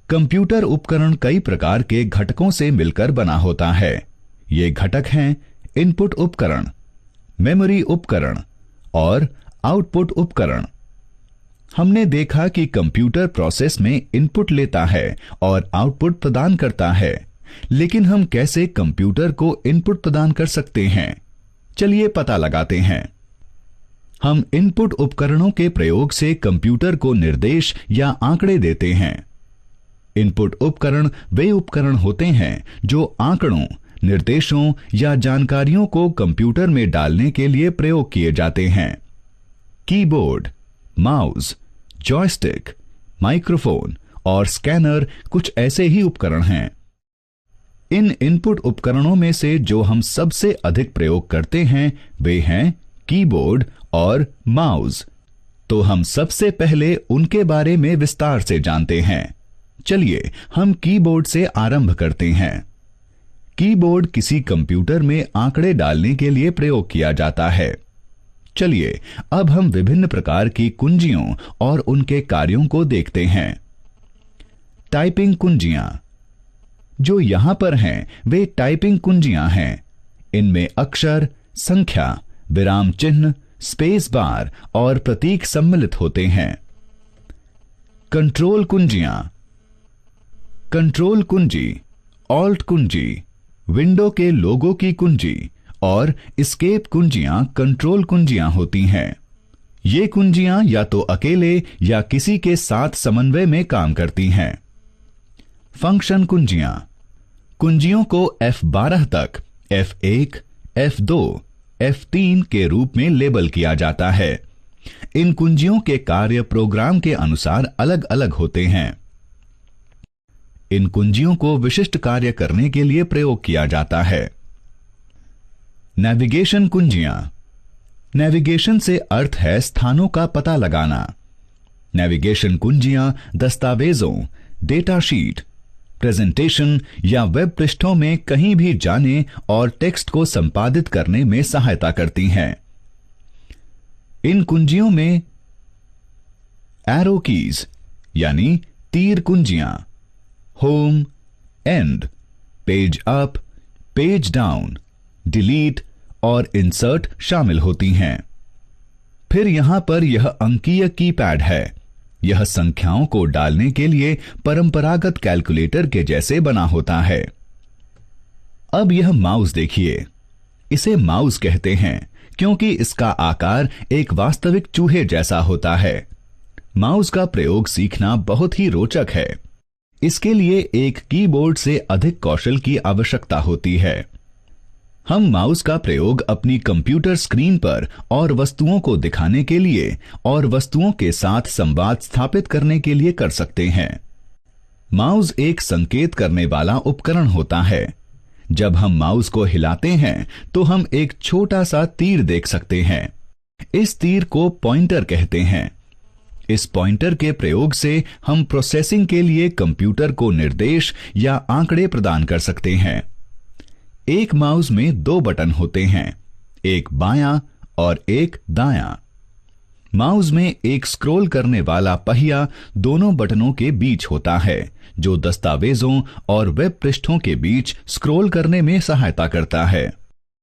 Computer उपकरण कई प्रकार के घटकों से मिलकर बना होता है। ये घटक हैं इनपुट उपकरण, मेमोरी उपकरण और आउटपुट उपकरण। हमने देखा कि कंप्यूटर प्रोसेस में इनपुट लेता है और आउटपुट प्रदान करता है, लेकिन हम कैसे कंप्यूटर को इनपुट प्रदान कर सकते हैं? चलिए पता लगाते हैं। हम इनपुट उपकरणों के प्रयोग से कंप्यूटर को निर्देश या आंकड़े देते हैं। इनपुट उपकरण वे उपकरण होते हैं जो आंकड़ों, निर्देशों या जानकारियों को कंप्यूटर में डालने के लिए प्रयोग किए जाते हैं। कीबोर्ड, माउस, जॉयस्टिक, माइक्रोफोन और स्कैनर कुछ ऐसे ही उपकरण हैं। इन इनपुट उपकरणों में से जो हम सबसे अधिक प्रयोग करते हैं वे हैं कीबोर्ड और माउस। तो हम सबसे पहले उनके बारे में विस्तार से जानते हैं। चलिए हम कीबोर्ड से आरंभ करते हैं। कीबोर्ड किसी कंप्यूटर में आंकड़े डालने के लिए प्रयोग किया जाता है। चलिए अब हम विभिन्न प्रकार की कुंजियों और उनके कार्यों को देखते हैं। टाइपिंग कुंजियां जो यहां पर हैं वे टाइपिंग कुंजियां हैं। इनमें अक्षर, संख्या, विराम चिन्ह, स्पेस बार और प्रतीक सम्मिलित होते हैं। कंट्रोल कुंजियां, कंट्रोल कुंजी, ऑल्ट कुंजी, विंडो के लोगो की कुंजी और एस्केप कुंजियां कंट्रोल कुंजियां होती हैं। ये कुंजियां या तो अकेले या किसी के साथ समन्वय में काम करती हैं। फंक्शन कुंजियां, कुंजियों को F12 तक F1, F2, F3 के रूप में लेबल किया जाता है। इन कुंजियों के कार्य प्रोग्राम के अनुसार अलग अलग होते हैं। इन कुंजियों को विशिष्ट कार्य करने के लिए प्रयोग किया जाता है। नेविगेशन कुंजियां, नेविगेशन से अर्थ है स्थानों का पता लगाना। नेविगेशन कुंजियां दस्तावेजों, डेटा शीट, प्रेजेंटेशन या वेब पृष्ठों में कहीं भी जाने और टेक्स्ट को संपादित करने में सहायता करती हैं। इन कुंजियों में एरो कीज यानी तीर कुंजियां, home, end, page up, page down, delete और इंसर्ट शामिल होती हैं। फिर यहां पर यह अंकीय कीपैड है। यह संख्याओं को डालने के लिए परंपरागत कैलकुलेटर के जैसे बना होता है। अब यह माउस देखिए। इसे माउस कहते हैं क्योंकि इसका आकार एक वास्तविक चूहे जैसा होता है। माउस का प्रयोग सीखना बहुत ही रोचक है। इसके लिए एक कीबोर्ड से अधिक कौशल की आवश्यकता होती है। हम माउस का प्रयोग अपनी कंप्यूटर स्क्रीन पर और वस्तुओं को दिखाने के लिए और वस्तुओं के साथ संवाद स्थापित करने के लिए कर सकते हैं। माउस एक संकेत करने वाला उपकरण होता है। जब हम माउस को हिलाते हैं तो हम एक छोटा सा तीर देख सकते हैं। इस तीर को पॉइंटर कहते हैं। इस पॉइंटर के प्रयोग से हम प्रोसेसिंग के लिए कंप्यूटर को निर्देश या आंकड़े प्रदान कर सकते हैं। एक माउस में दो बटन होते हैं, एक बायां और एक दायां। माउस में एक स्क्रॉल करने वाला पहिया दोनों बटनों के बीच होता है, जो दस्तावेजों और वेब पृष्ठों के बीच स्क्रॉल करने में सहायता करता है।